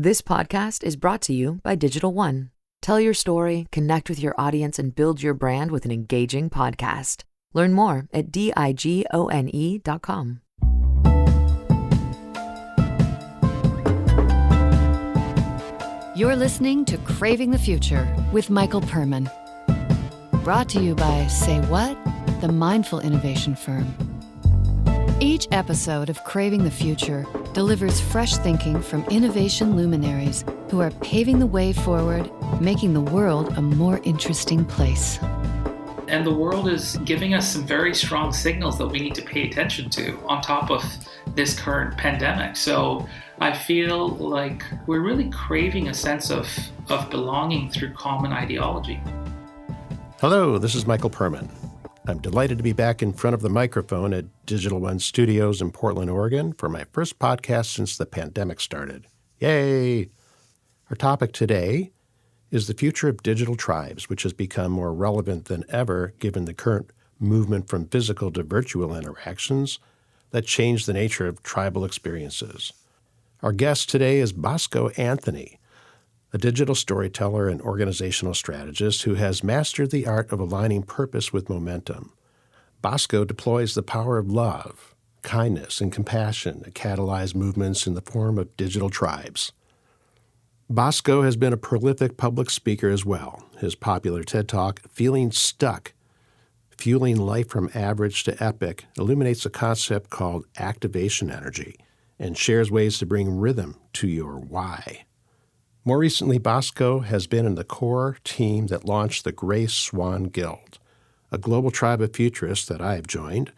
This podcast is brought to you by Digital One. Tell your story, connect with your audience, and build your brand with an engaging podcast. Learn more at digone.com. You're listening to Craving the Future with Michael Perman. Brought to you by Say What? The mindful innovation firm. Each episode of Craving the Future delivers fresh thinking from innovation luminaries who are paving the way forward, making the world a more interesting place. And the world is giving us some very strong signals that we need to pay attention to on top of this current pandemic. So I feel like we're really craving a sense of belonging through common ideology. Hello, this is Michael Perman. I'm delighted to be back in front of the microphone at Digital One Studios in Portland, Oregon for my first podcast since the pandemic started. Yay! Our topic today is the future of digital tribes, which has become more relevant than ever given the current movement from physical to virtual interactions that change the nature of tribal experiences. Our guest today is Bosco Anthony, a digital storyteller and organizational strategist who has mastered the art of aligning purpose with momentum. Bosco deploys the power of love, kindness, and compassion to catalyze movements in the form of digital tribes. Bosco has been a prolific public speaker as well. His popular TED Talk, Feeling Stuck, Fueling Life from Average to Epic, illuminates a concept called activation energy and shares ways to bring rhythm to your why. More recently, Bosco has been in the core team that launched the Grey Swan Guild, a global tribe of futurists that I have joined,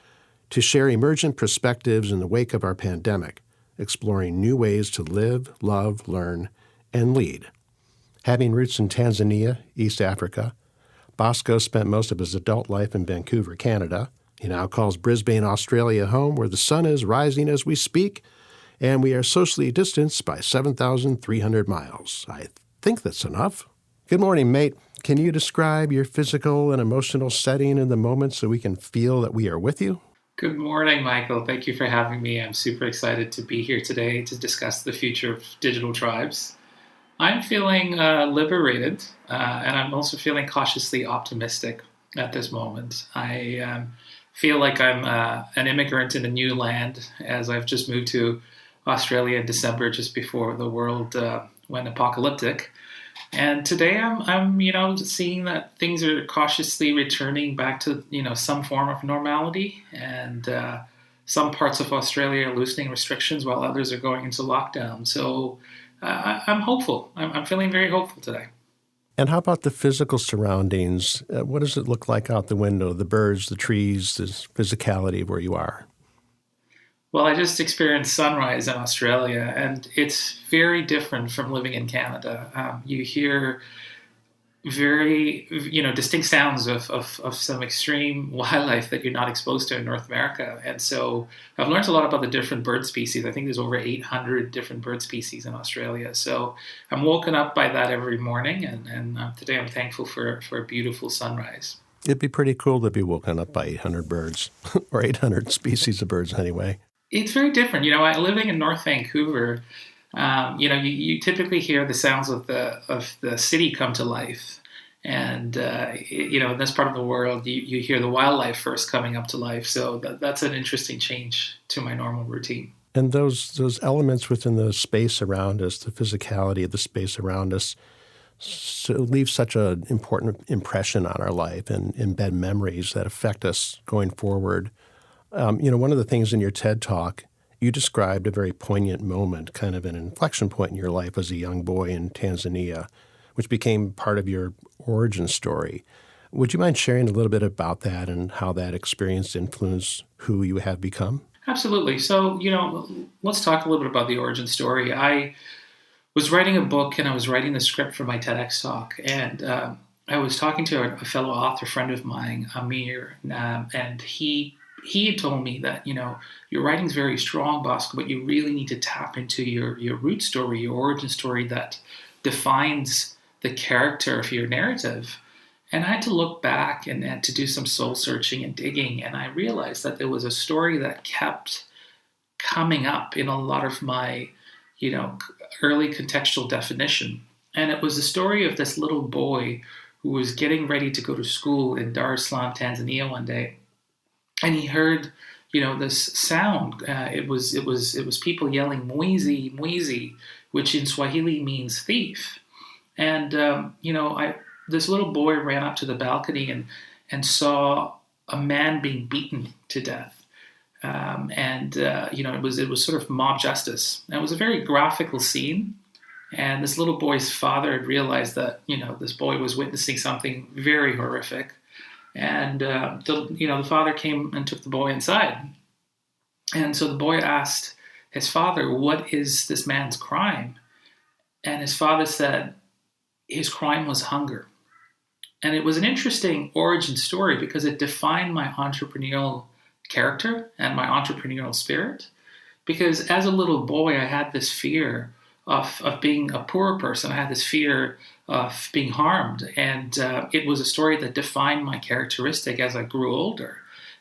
to share emergent perspectives in the wake of our pandemic, exploring new ways to live, love, learn, and lead. Having roots in Tanzania, East Africa, Bosco spent most of his adult life in Vancouver, Canada. He now calls Brisbane, Australia home, where the sun is rising as we speak, and we are socially distanced by 7,300 miles. I think that's enough. Good morning, mate. Can you describe your physical and emotional setting in the moment so we can feel that we are with you? Good morning, Michael. Thank you for having me. I'm super excited to be here today to discuss the future of digital tribes. I'm feeling liberated, and I'm also feeling cautiously optimistic at this moment. I feel like I'm an immigrant in a new land, as I've just moved to Australia in December, just before the world went apocalyptic. And today I'm seeing that things are cautiously returning back to, some form of normality. And some parts of Australia are loosening restrictions while others are going into lockdown. So I'm hopeful. I'm feeling very hopeful today. And how about the physical surroundings? What does it look like out the window? The birds, the trees, the physicality of where you are? Well, I just experienced sunrise in Australia, and it's very different from living in Canada. You hear very, distinct sounds of some extreme wildlife that you're not exposed to in North America. And so I've learned a lot about the different bird species. I think there's over 800 different bird species in Australia. So I'm woken up by that every morning, and today I'm thankful for a beautiful sunrise. It'd be pretty cool to be woken up by 800 birds, or 800 species of birds anyway. It's very different. Living in North Vancouver, you typically hear the sounds of the city come to life. And, in this part of the world, you hear the wildlife first coming up to life. So that's an interesting change to my normal routine. And those elements within the space around us, the physicality of the space around us, leave such an important impression on our life and embed memories that affect us going forward. One of the things in your TED Talk, you described a very poignant moment, kind of an inflection point in your life as a young boy in Tanzania, which became part of your origin story. Would you mind sharing a little bit about that and how that experience influenced who you have become? Absolutely. So, let's talk a little bit about the origin story. I was writing a book, and I was writing the script for my TEDx talk, and I was talking to a fellow author friend of mine, Amir, and he had told me that, your writing's very strong, Bosco, but you really need to tap into your root story, your origin story that defines the character of your narrative. And I had to look back and to do some soul searching and digging, and I realized that there was a story that kept coming up in a lot of my, early contextual definition. And it was the story of this little boy who was getting ready to go to school in Dar es Salaam, Tanzania one day. And he heard, this sound. It was people yelling "mwizi, mwizi," which in Swahili means thief. And this little boy ran up to the balcony and saw a man being beaten to death. It was sort of mob justice. And it was a very graphical scene. And this little boy's father had realized that this boy was witnessing something very horrific. And the father came and took the boy inside. And so the boy asked his father, "What is this man's crime?" And his father said his crime was hunger. And it was an interesting origin story because it defined my entrepreneurial character and my entrepreneurial spirit. Because as a little boy, I had this fear of being a poor person. I had this fear of being harmed. And it was a story that defined my characteristic as I grew older,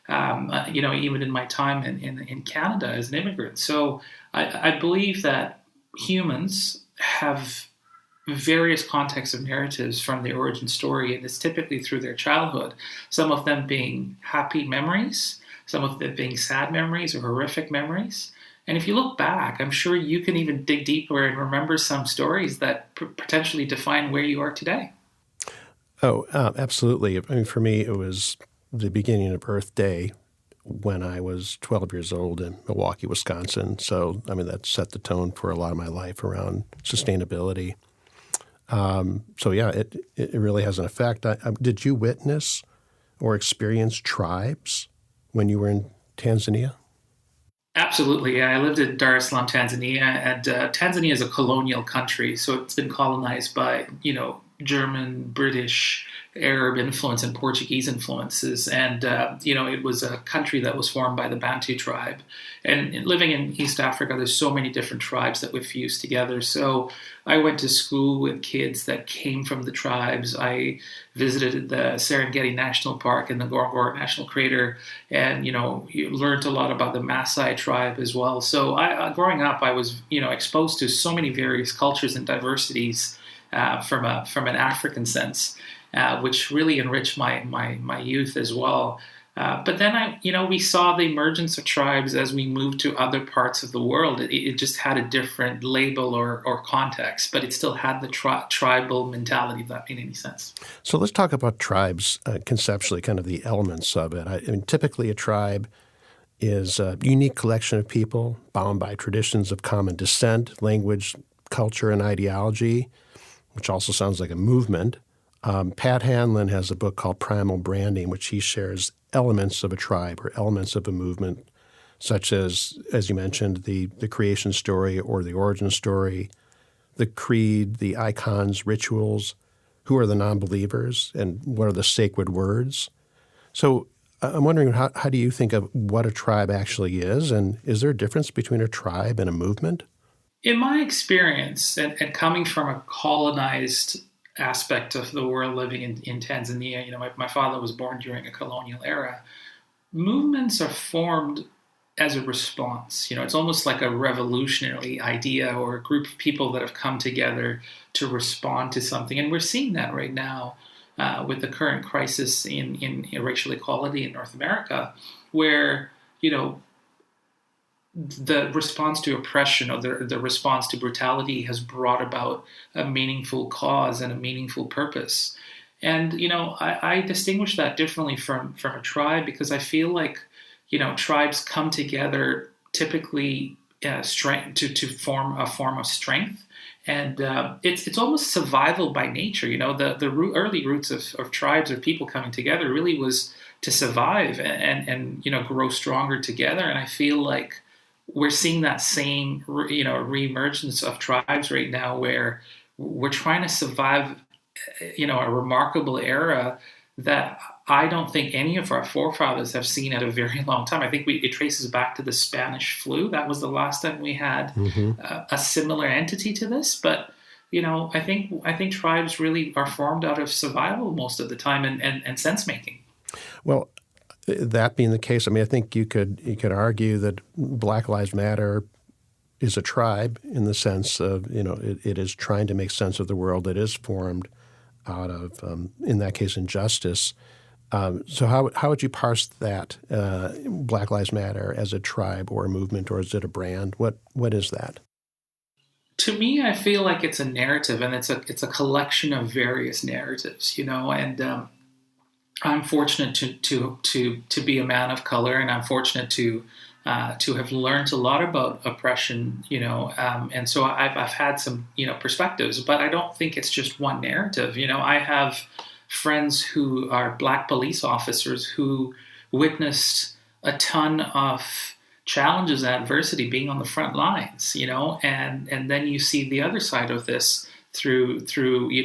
even in my time in Canada as an immigrant. So I believe that humans have various contexts of narratives from the origin story, and it's typically through their childhood, some of them being happy memories, some of them being sad memories or horrific memories. And if you look back, I'm sure you can even dig deeper and remember some stories that potentially define where you are today. Oh, absolutely. I mean, for me, it was the beginning of Earth Day when I was 12 years old in Milwaukee, Wisconsin. So, I mean, that set the tone for a lot of my life around sustainability. It really has an effect. Did you witness or experience tribes when you were in Tanzania? Absolutely. Yeah. I lived in Dar es Salaam, Tanzania, and Tanzania is a colonial country. So it's been colonized by, German, British, Arab influence and Portuguese influences. And, it was a country that was formed by the Bantu tribe. And living in East Africa, there's so many different tribes that we've fused together. So I went to school with kids that came from the tribes. I visited the Serengeti National Park and the Ngorongoro National Crater. And, you learned a lot about the Maasai tribe as well. So growing up, I was, exposed to so many various cultures and diversities from an African sense, which really enriched my youth as well. But then we saw the emergence of tribes as we moved to other parts of the world. It just had a different label or context, but it still had the tribal mentality, if that made any sense. So let's talk about tribes conceptually, kind of the elements of it. I mean, typically a tribe is a unique collection of people bound by traditions of common descent, language, culture, and ideology, which also sounds like a movement. Pat Hanlon has a book called Primal Branding, which he shares elements of a tribe or elements of a movement, such as you mentioned, the creation story or the origin story, the creed, the icons, rituals, who are the non-believers, and what are the sacred words. So I'm wondering, how do you think of what a tribe actually is, and is there a difference between a tribe and a movement? In my experience, and coming from a colonized aspect of the world living in Tanzania, my father was born during a colonial era, movements are formed as a response. It's almost like a revolutionary idea or a group of people that have come together to respond to something. And we're seeing that right now with the current crisis in racial equality in North America, where, the response to oppression or the response to brutality has brought about a meaningful cause and a meaningful purpose. And, I distinguish that differently from a tribe because I feel like, tribes come together typically to form a form of strength. And it's almost survival by nature. The early roots of tribes or people coming together really was to survive and grow stronger together. And I feel like we're seeing that same, reemergence of tribes right now where we're trying to survive, a remarkable era that I don't think any of our forefathers have seen at a very long time. I think it traces back to the Spanish flu. That was the last time we had a similar entity to this. But, I think tribes really are formed out of survival most of the time and sense making. Well, that being the case, I mean, I think you could argue that Black Lives Matter is a tribe in the sense of, it is trying to make sense of the world that is formed out of, in that case, injustice. So how would you parse that, Black Lives Matter, as a tribe or a movement, or is it a brand? What is that? To me, I feel like it's a narrative, and it's a collection of various narratives, and I'm fortunate to be a man of color, and I'm fortunate to have learned a lot about oppression, and so I've had some, perspectives, but I don't think it's just one narrative. I have friends who are Black police officers who witnessed a ton of challenges and adversity being on the front lines, and then you see the other side of this through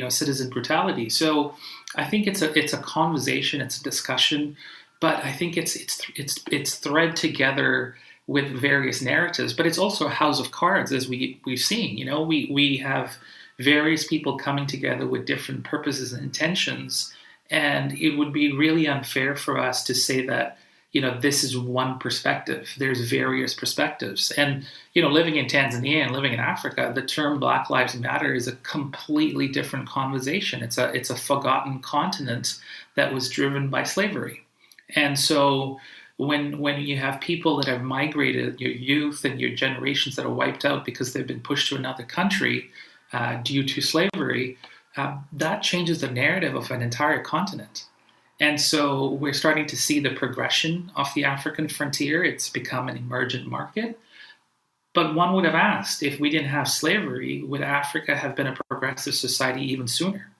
citizen brutality. So I think it's a conversation, it's a discussion, but I think it's thread together with various narratives. But it's also a house of cards, as we've seen. We have various people coming together with different purposes and intentions, and it would be really unfair for us to say that this is one perspective. There's various perspectives. And, living in Tanzania and living in Africa, the term Black Lives Matter is a completely different conversation. It's a forgotten continent that was driven by slavery. And so when you have people that have migrated, your youth and your generations that are wiped out because they've been pushed to another country due to slavery, that changes the narrative of an entire continent. And so we're starting to see the progression of the African frontier. It's become an emergent market. But one would have asked, if we didn't have slavery, would Africa have been a progressive society even sooner?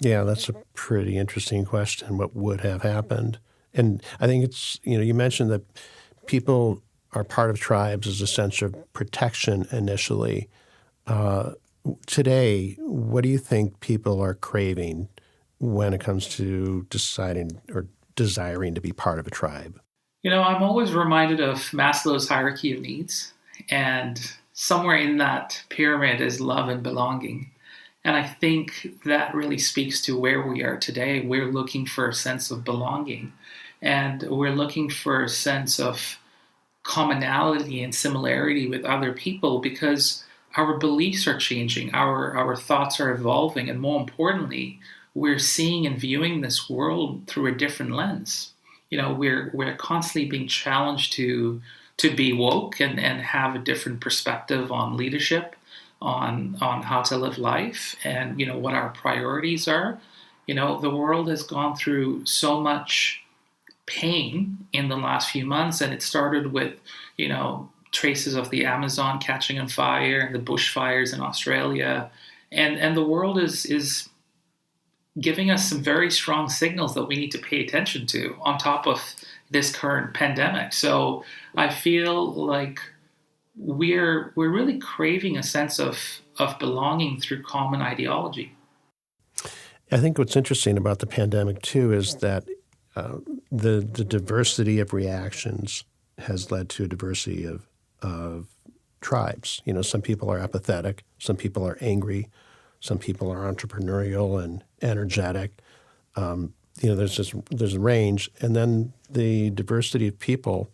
Yeah, that's a pretty interesting question. What would have happened? And I think it's, you mentioned that people are part of tribes as a sense of protection initially. Today, what do you think people are craving when it comes to deciding or desiring to be part of a tribe? I'm always reminded of Maslow's hierarchy of needs, and somewhere in that pyramid is love and belonging. And I think that really speaks to where we are today. We're looking for a sense of belonging, and we're looking for a sense of commonality and similarity with other people, because our beliefs are changing, our thoughts are evolving, and more importantly, we're seeing and viewing this world through a different lens. We're constantly being challenged to be woke and have a different perspective on leadership, on how to live life, and what our priorities are. The world has gone through so much pain in the last few months, and it started with traces of the Amazon catching on fire and the bushfires in Australia, and the world is giving us some very strong signals that we need to pay attention to on top of this current pandemic. So I feel like we're really craving a sense of belonging through common ideology. I think what's interesting about the pandemic too is that the diversity of reactions has led to a diversity of tribes. Some people are apathetic, some people are angry, some people are entrepreneurial and energetic. There's a range, and then the diversity of people.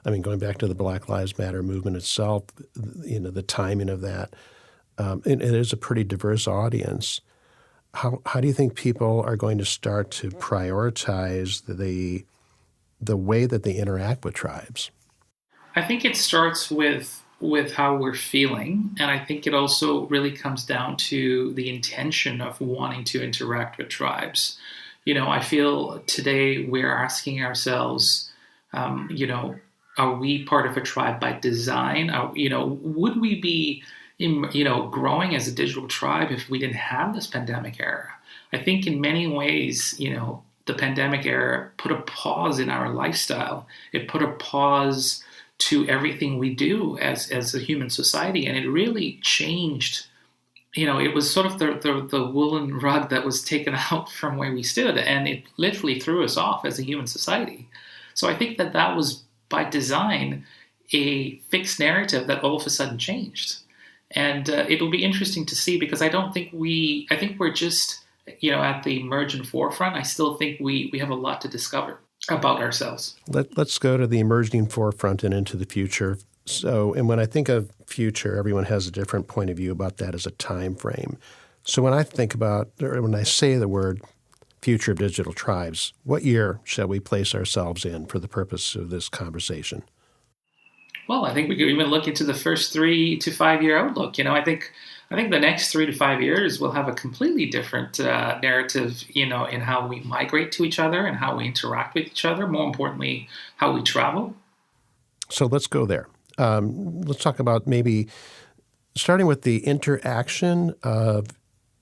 I mean, going back to the Black Lives Matter movement itself, the timing of that, it is a pretty diverse audience. How do you think people are going to start to prioritize the way that they interact with tribes? I think it starts with how we're feeling, and I think it also really comes down to the intention of wanting to interact with tribes. I feel today we're asking ourselves, are we part of a tribe by design? Would we be growing as a digital tribe if we didn't have this pandemic era? I think in many ways, the pandemic era put a pause in our lifestyle. It put a pause to everything we do as a human society, and it really changed. It was sort of the woolen rug that was taken out from where we stood, and it literally threw us off as a human society. So I think that was by design a fixed narrative that all of a sudden changed. And it'll be interesting to see, because I think we're just, at the emergent forefront. I still think we have a lot to discover about ourselves. Let's go to the emerging forefront and into the future. So, and when I think of future, everyone has a different point of view about that as a time frame. So when I think about, or when I say the word future of digital tribes, what year shall we place ourselves in for the purpose of this conversation? Well, I think we could even look into the first 3 to 5 year outlook. I think the next 3 to 5 years will have a completely different narrative, in how we migrate to each other and how we interact with each other. More importantly, how we travel. So let's go there. Let's talk about maybe starting with the interaction of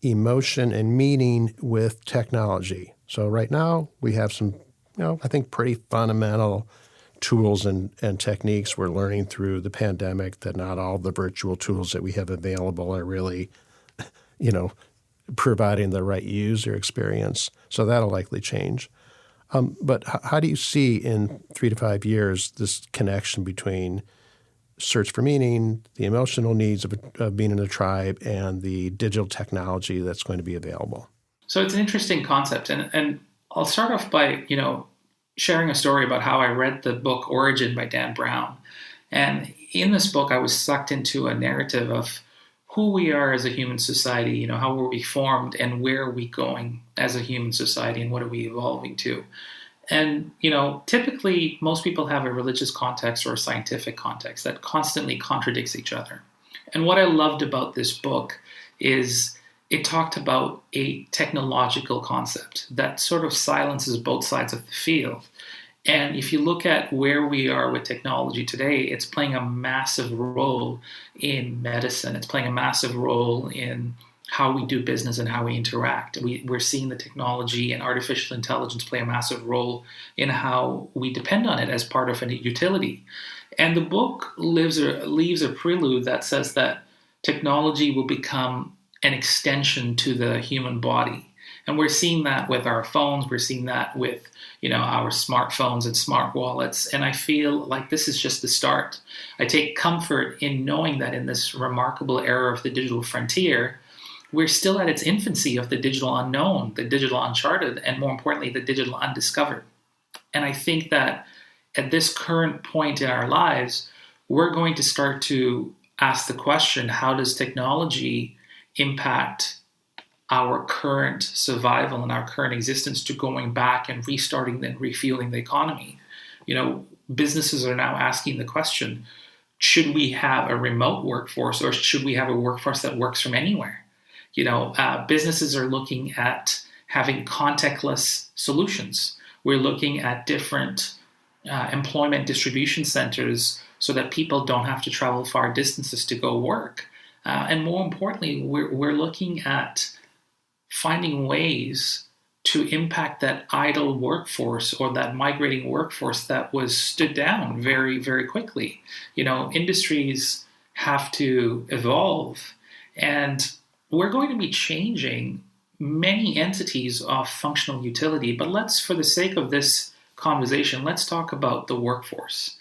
emotion and meaning with technology. So right now we have some, I think pretty fundamental tools and techniques we're learning through the pandemic, that not all the virtual tools that we have available are really, providing the right user experience. So that'll likely change. But how do you see in 3 to 5 years this connection between search for meaning, the emotional needs of being in a tribe, and the digital technology that's going to be available? So it's an interesting concept. And I'll start off by, sharing a story about how I read the book Origin by Dan Brown. And in this book, I was sucked into a narrative of who we are as a human society, how were we formed and where are we going as a human society and what are we evolving to? And, typically most people have a religious context or a scientific context that constantly contradicts each other. And what I loved about this book is it talked about a technological concept that sort of silences both sides of the field. And if you look at where we are with technology today, it's playing a massive role in medicine. It's playing a massive role in how we do business and how we interact. We're seeing the technology and artificial intelligence play a massive role in how we depend on it as part of a utility. And the book leaves a prelude that says that technology will become an extension to the human body. And we're seeing that with our phones. We're seeing that with, our smartphones and smart wallets. And I feel like this is just the start. I take comfort in knowing that in this remarkable era of the digital frontier, we're still at its infancy of the digital unknown, the digital uncharted, and more importantly, the digital undiscovered. And I think that at this current point in our lives, we're going to start to ask the question, how does technology impact our current survival and our current existence to going back and restarting and refueling the economy? Businesses are now asking the question, should we have a remote workforce or should we have a workforce that works from anywhere? Businesses are looking at having contactless solutions. We're looking at different employment distribution centers so that people don't have to travel far distances to go work. And more importantly, we're looking at finding ways to impact that idle workforce or that migrating workforce that was stood down very, very quickly. Industries have to evolve, and we're going to be changing many entities of functional utility. But for the sake of this conversation, let's talk about the workforce.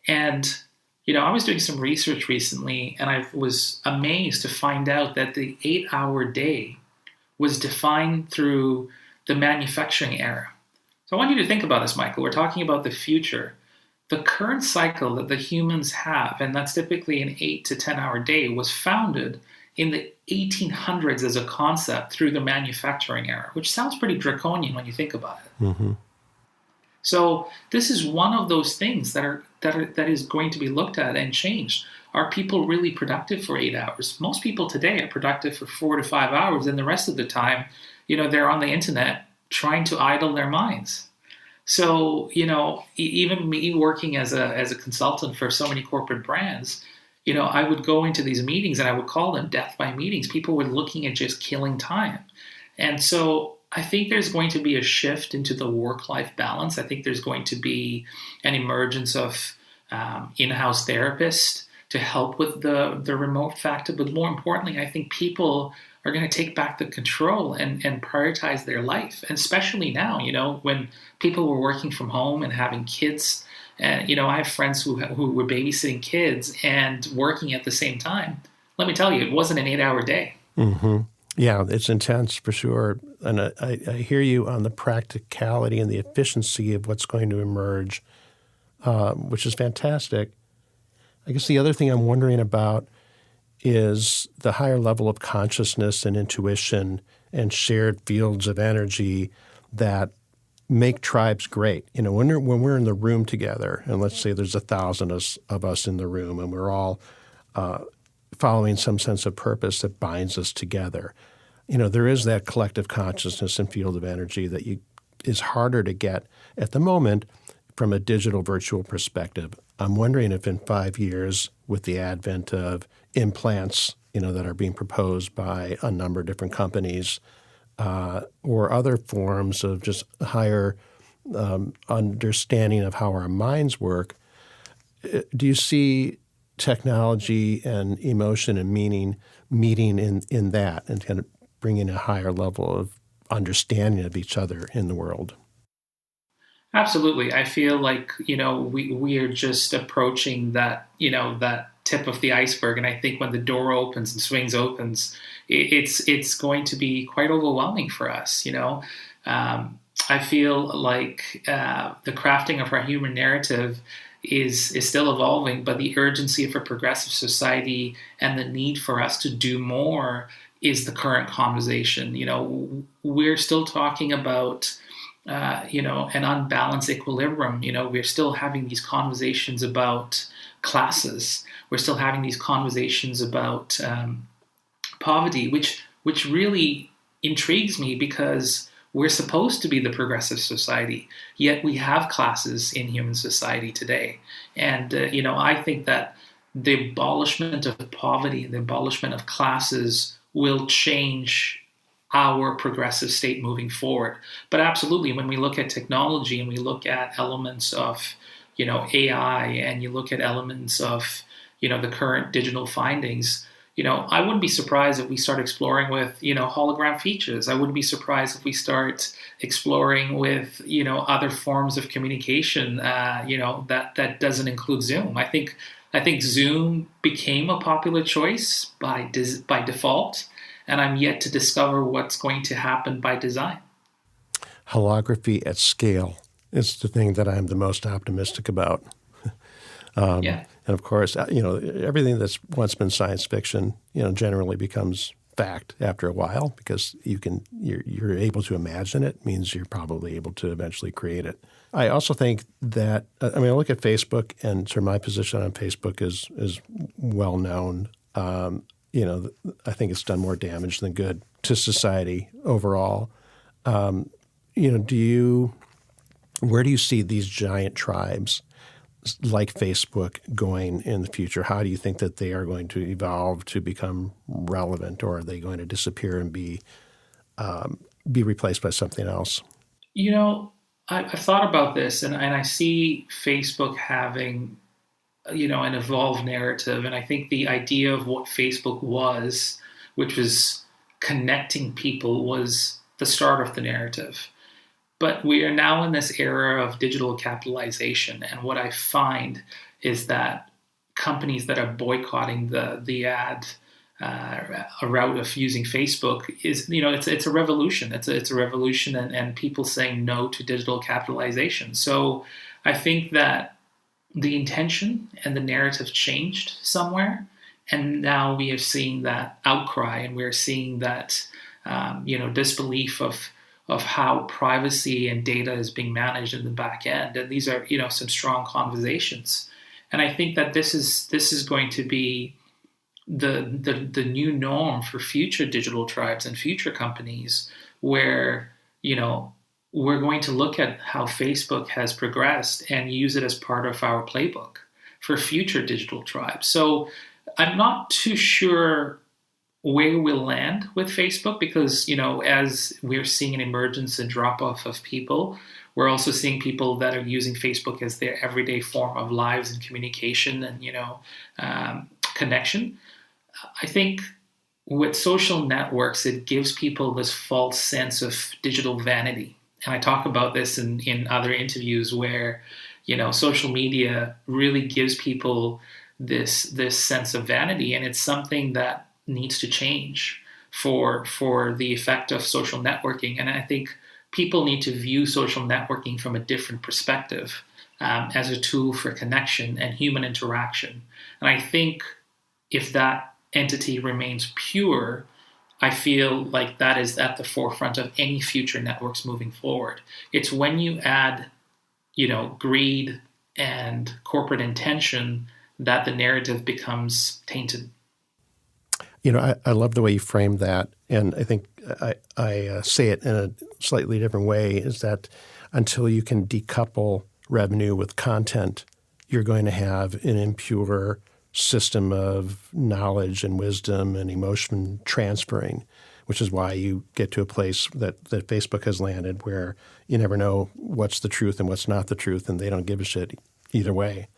And I was doing some research recently, and I was amazed to find out that the 8-hour day was defined through the manufacturing era. So I want you to think about this, Michael. We're talking about the future. The current cycle that the humans have, and that's typically an 8 to 10-hour day, was founded in the 1800s as a concept through the manufacturing era, which sounds pretty draconian when you think about it. Mm-hmm. So this is one of those things that is going to be looked at and changed. Are people really productive for 8 hours? Most people today are productive for 4 to 5 hours, and the rest of the time, they're on the internet trying to idle their minds. So, even me working as a consultant for so many corporate brands, I would go into these meetings and I would call them death by meetings. People were looking at just killing time. And so I think there's going to be a shift into the work-life balance. I think there's going to be an emergence of in-house therapists to help with the remote factor. But more importantly, I think people are going to take back the control and prioritize their life. And especially now, when people were working from home and having kids. And, I have friends who were babysitting kids and working at the same time. Let me tell you, it wasn't an 8-hour day. Mm-hmm. Yeah, it's intense for sure. And I hear you on the practicality and the efficiency of what's going to emerge, which is fantastic. I guess the other thing I'm wondering about is the higher level of consciousness and intuition and shared fields of energy that make tribes great. You know, when we're in the room together, and let's say there's 1,000 of us in the room, and we're all following some sense of purpose that binds us together. You know, there is that collective consciousness and field of energy that is harder to get at the moment from a digital virtual perspective. I'm wondering if in 5 years, with the advent of implants, you know, that are being proposed by a number of different companies, or other forms of just higher understanding of how our minds work, do you see technology and emotion and meaning meeting in that and kind of bringing a higher level of understanding of each other in the world? Absolutely. I feel like, we are just approaching that, that tip of the iceberg. And I think when the door opens and swings opens, it's going to be quite overwhelming for us, I feel like the crafting of our human narrative is still evolving, but the urgency of a progressive society and the need for us to do more is the current conversation. We're still talking about an unbalanced equilibrium. We're still having these conversations about classes. We're still having these conversations about poverty, which really intrigues me because we're supposed to be the progressive society, yet we have classes in human society today. And, I think that the abolishment of poverty and the abolishment of classes will change our progressive state moving forward. But absolutely, when we look at technology and we look at elements of, AI, and you look at elements of, the current digital findings, I wouldn't be surprised if we start exploring with, hologram features. I wouldn't be surprised if we start exploring with, other forms of communication, that doesn't include Zoom. I think Zoom became a popular choice by default, and I'm yet to discover what's going to happen by design. Holography at scale is the thing that I'm the most optimistic about. Yeah. And of course, everything that's once been science fiction, generally becomes fact after a while because you're able to imagine it, means you're probably able to eventually create it. I also think that, I look at Facebook, and sort of my position on Facebook is well known. I think it's done more damage than good to society overall. Where do you see these giant tribes like Facebook going in the future? How do you think that they are going to evolve to become relevant, or are they going to disappear and be replaced by something else? I've thought about this, and I see Facebook having, an evolved narrative. And I think the idea of what Facebook was, which was connecting people, was the start of the narrative. But we are now in this era of digital capitalization. And what I find is that companies that are boycotting the ad route of using Facebook is, it's a revolution. It's a revolution, and people saying no to digital capitalization. So I think that the intention and the narrative changed somewhere. And now we are seeing that outcry, and we're seeing that, disbelief of how privacy and data is being managed in the back end. And these are, some strong conversations. And I think that this is going to be the new norm for future digital tribes and future companies, where, we're going to look at how Facebook has progressed and use it as part of our playbook for future digital tribes. So I'm not too sure where we'll land with Facebook because, as we're seeing an emergence and drop-off of people, we're also seeing people that are using Facebook as their everyday form of lives and communication and, connection. I think with social networks, it gives people this false sense of digital vanity. And I talk about this in other interviews where, social media really gives people this sense of vanity, and it's something that needs to change for the effect of social networking. And I think people need to view social networking from a different perspective. as a tool for connection and human interaction. And I think if that entity remains pure, I feel like that is at the forefront of any future networks moving forward. It's when you add, greed and corporate intention that the narrative becomes tainted. I love the way you framed that, and I think I say it in a slightly different way, is that until you can decouple revenue with content, you're going to have an impure system of knowledge and wisdom and emotion transferring, which is why you get to a place that Facebook has landed where you never know what's the truth and what's not the truth, and they don't give a shit either way.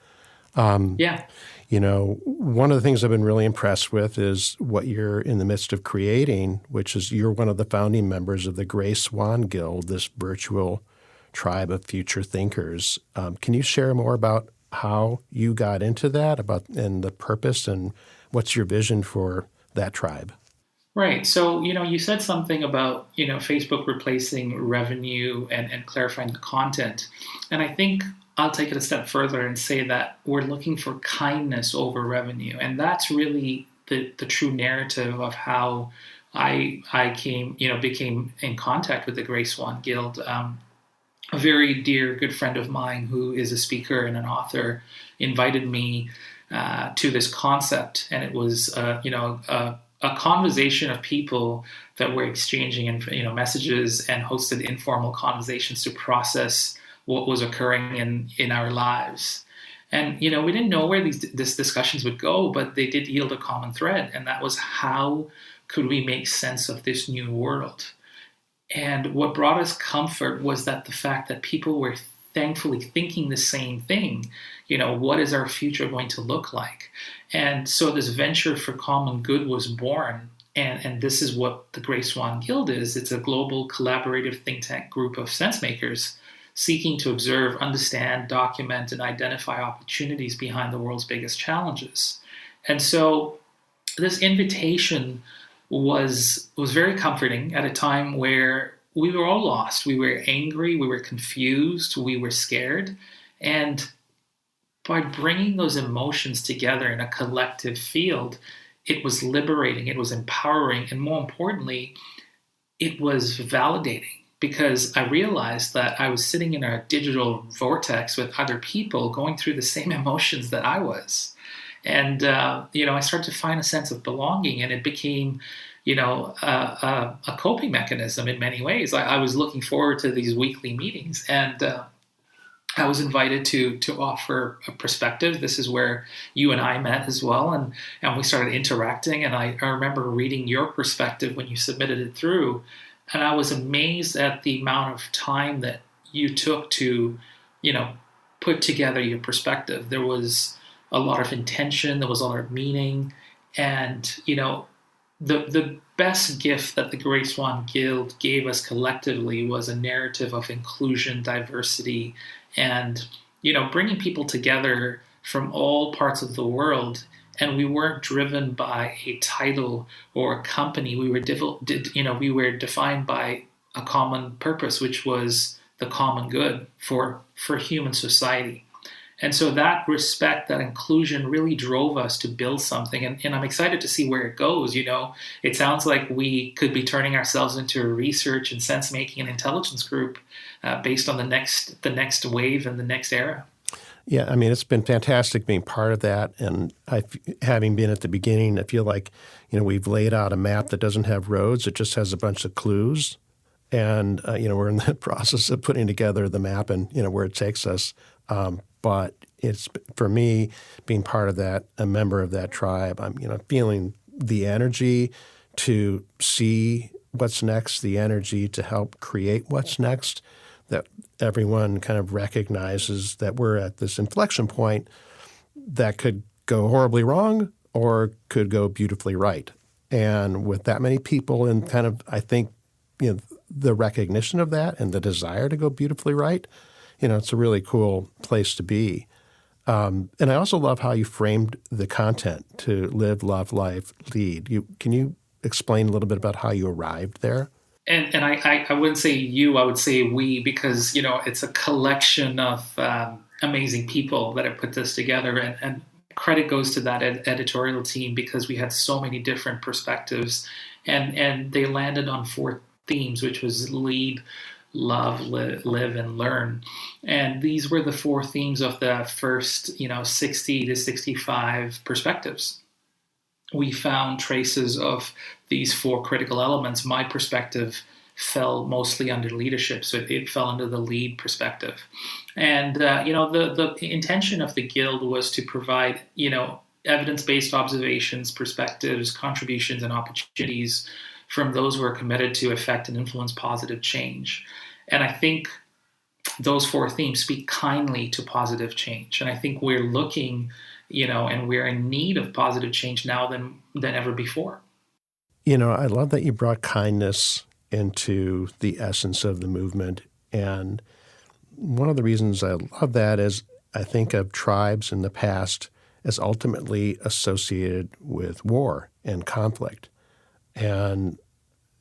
Yeah. One of the things I've been really impressed with is what you're in the midst of creating, which is you're one of the founding members of the Grey Swan Guild, this virtual tribe of future thinkers. Can you share more about how you got into that, and the purpose, and what's your vision for that tribe? Right. So, you said something about, Facebook replacing revenue and clarifying the content. And I think I'll take it a step further and say that we're looking for kindness over revenue. And that's really the true narrative of how I became in contact with the Grey Swan Guild. A very dear, good friend of mine who is a speaker and an author invited me to this concept. And it was, a conversation of people that were exchanging messages and hosted informal conversations to process what was occurring in our lives. And, we didn't know where these discussions would go, but they did yield a common thread. And that was, how could we make sense of this new world? And what brought us comfort was that the fact that people were thankfully thinking the same thing. What is our future going to look like? And so this venture for common good was born. And this is what the Grey Swan Guild is. It's a global collaborative think tank group of sense makers seeking to observe, understand, document, and identify opportunities behind the world's biggest challenges. And so this invitation was very comforting at a time where we were all lost. We were angry, we were confused, we were scared. And by bringing those emotions together in a collective field, it was liberating, it was empowering, and more importantly, it was validating, because I realized that I was sitting in a digital vortex with other people going through the same emotions that I was. And, I started to find a sense of belonging, and it became, a coping mechanism in many ways. I was looking forward to these weekly meetings, and I was invited to offer a perspective. This is where you and I met as well, and we started interacting. And I remember reading your perspective when you submitted it through, and I was amazed at the amount of time that you took to, put together your perspective. There was a lot of intention, there was a lot of meaning, and the best gift that the Grey Swan Guild gave us collectively was a narrative of inclusion, diversity, and bringing people together from all parts of the world. And we weren't driven by a title or a company. We were defined by a common purpose, which was the common good for human society. And so that respect, that inclusion really drove us to build something. And I'm excited to see where it goes. It sounds like we could be turning ourselves into a research and sense-making and intelligence group based on the next wave and the next era. Yeah, I mean, it's been fantastic being part of that. And having been at the beginning, I feel like, we've laid out a map that doesn't have roads. It just has a bunch of clues. And, we're in the process of putting together the map and, where it takes us. But it's, for me, being part of that, a member of that tribe, I'm, feeling the energy to see what's next, the energy to help create what's next, that everyone kind of recognizes that we're at this inflection point that could go horribly wrong or could go beautifully right. And with that many people and kind of, I think, the recognition of that and the desire to go beautifully right, it's a really cool place to be. And I also love how you framed the content to live, love, life, lead. Can you explain a little bit about how you arrived there? And I wouldn't say you, I would say we, because, it's a collection of amazing people that have put this together, and credit goes to that editorial team, because we had so many different perspectives, and they landed on 4 themes, which was lead, love, live, and learn. And these were the 4 themes of the first 60 to 65 perspectives. We found traces of these 4 critical elements. My perspective fell mostly under leadership, so it fell under the lead perspective. And the intention of the guild was to provide evidence-based observations, perspectives, contributions, and opportunities from those who are committed to affect and influence positive change. And I think those 4 themes speak kindly to positive change. And I think we're looking, and we're in need of positive change now than ever before. I love that you brought kindness into the essence of the movement. And one of the reasons I love that is I think of tribes in the past as ultimately associated with war and conflict. And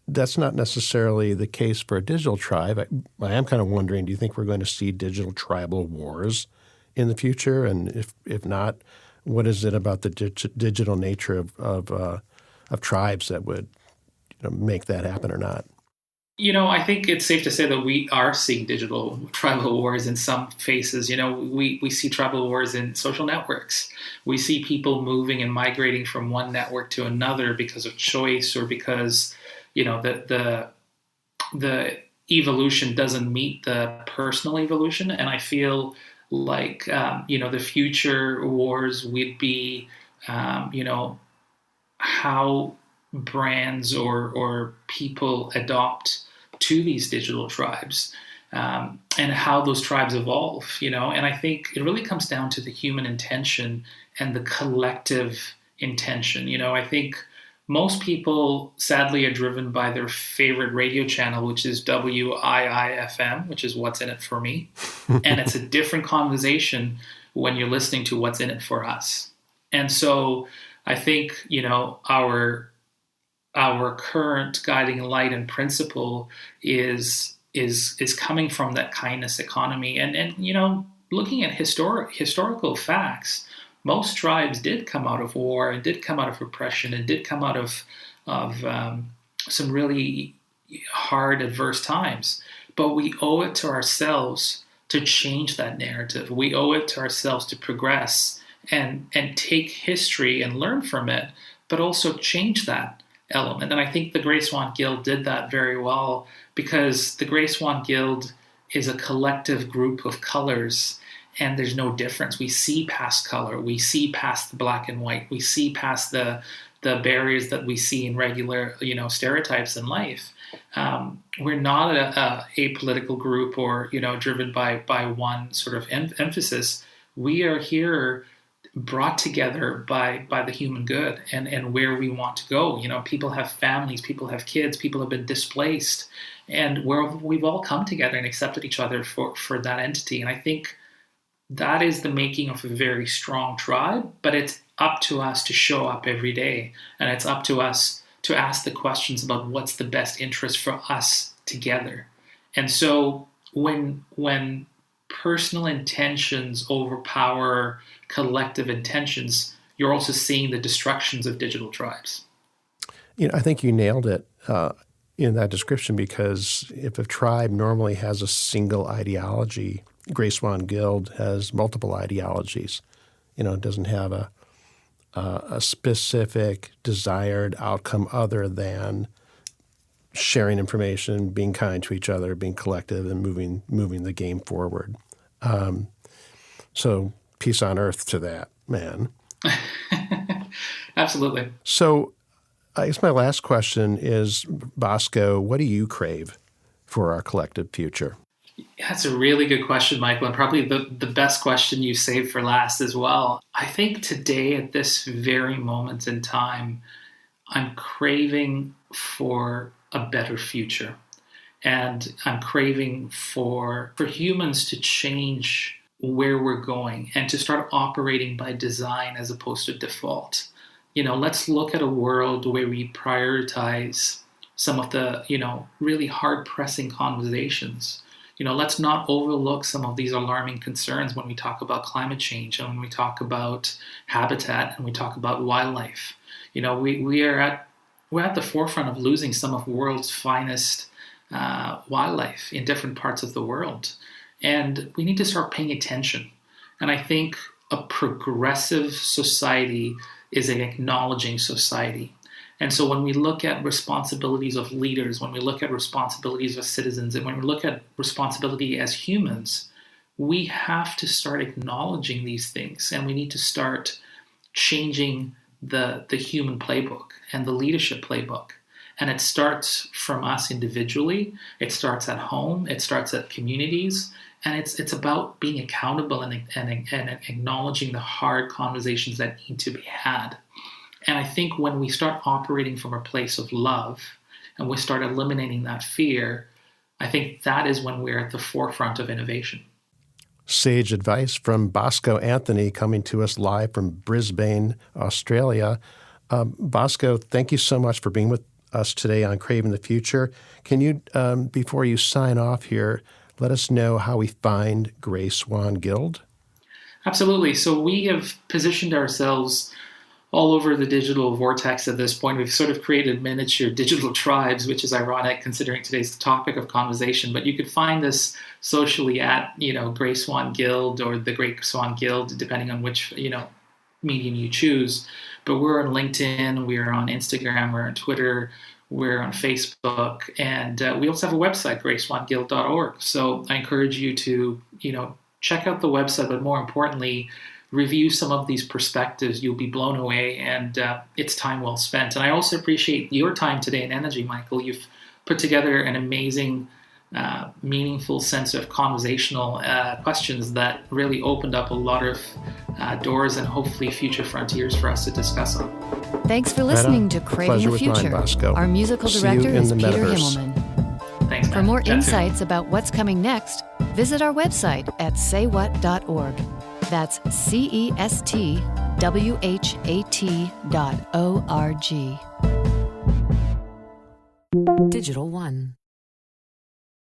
that's not necessarily the case for a digital tribe. I am kind of wondering, do you think we're going to see digital tribal wars in the future? And if not, what is it about the digital nature of tribes that would make that happen or not? I think it's safe to say that we are seeing digital tribal wars in some phases. We see tribal wars in social networks. We see people moving and migrating from one network to another because of choice, or because the evolution doesn't meet the personal evolution. And I feel like the future wars would be how brands or people adopt to these digital tribes, and how those tribes evolve, and I think it really comes down to the human intention and the collective intention. I think most people sadly are driven by their favorite radio channel, which is WIIFM, which is What's in It for Me. And it's a different conversation when you're listening to What's in It for Us. And so I think, our current guiding light and principle is coming from that kindness economy. And looking at historical facts, most tribes did come out of war and did come out of oppression and did come out of some really hard, adverse times. But we owe it to ourselves to change that narrative. We owe it to ourselves to progress and take history and learn from it, but also change that element. And I think the Grey Swan Guild did that very well, because the Grey Swan Guild is a collective group of colors, and there's no difference. We see past color. We see past the black and white. We see past the barriers that we see in regular, stereotypes in life. We're not a apolitical group or, driven by one sort of emphasis. We are here brought together by the human good and where we want to go. People have families, people have kids, people have been displaced, and we've all come together and accepted each other for that entity. And I think that is the making of a very strong tribe, but it's up to us to show up every day. And it's up to us to ask the questions about what's the best interest for us together. And so when personal intentions overpower collective intentions, you're also seeing the destructions of digital tribes. I think you nailed it in that description, because if a tribe normally has a single ideology, Grey Swan Guild has multiple ideologies. It doesn't have a specific desired outcome other than sharing information, being kind to each other, being collective, and moving the game forward. So peace on earth to that, man. Absolutely. So I guess my last question is, Bosco, what do you crave for our collective future? That's a really good question, Michael, and probably the best question you saved for last as well. I think today, at this very moment in time, I'm craving for a better future. And I'm craving for humans to change where we're going and to start operating by design as opposed to default. Let's look at a world where we prioritize some of the, really hard-pressing conversations. let's not overlook some of these alarming concerns when we talk about climate change and when we talk about habitat and we talk about wildlife. We're at the forefront of losing some of the world's finest wildlife in different parts of the world. And we need to start paying attention. And I think a progressive society is an acknowledging society. And so when we look at responsibilities of leaders, when we look at responsibilities of citizens, and when we look at responsibility as humans, we have to start acknowledging these things, and we need to start changing the human playbook and the leadership playbook. And it starts from us individually. It starts at home. It starts at communities. And it's about being accountable and acknowledging the hard conversations that need to be had. And I think when we start operating from a place of love and we start eliminating that fear, I think that is when we're at the forefront of innovation. Sage advice from Bosco Anthony, coming to us live from Brisbane, Australia. Bosco, thank you so much for being with us today on Craving the Future. Can you, before you sign off here, let us know how we find Grey Swan Guild? Absolutely. So we have positioned ourselves all over the digital vortex at this point. We've sort of created miniature digital tribes, which is ironic considering today's topic of conversation. But you could find us socially at, Grey Swan Guild or the Grey Swan Guild, depending on which, medium you choose. But we're on LinkedIn, we're on Instagram, we're on Twitter, we're on Facebook, and we also have a website, greyswanguild.org. So I encourage you to, check out the website, but more importantly, review some of these perspectives. You'll be blown away, and it's time well spent. And I also appreciate your time today and energy, Michael. You've put together an amazing, meaningful sense of conversational questions that really opened up a lot of doors and hopefully future frontiers for us to discuss on. Thanks for listening to Craving the Future. Mine, Our musical director is Peter metaverse. Himmelman. Thanks, man. For more Chat soon. insights about what's coming next, visit our website at saywhat.org. That's CESTWHAT.org. Digital One.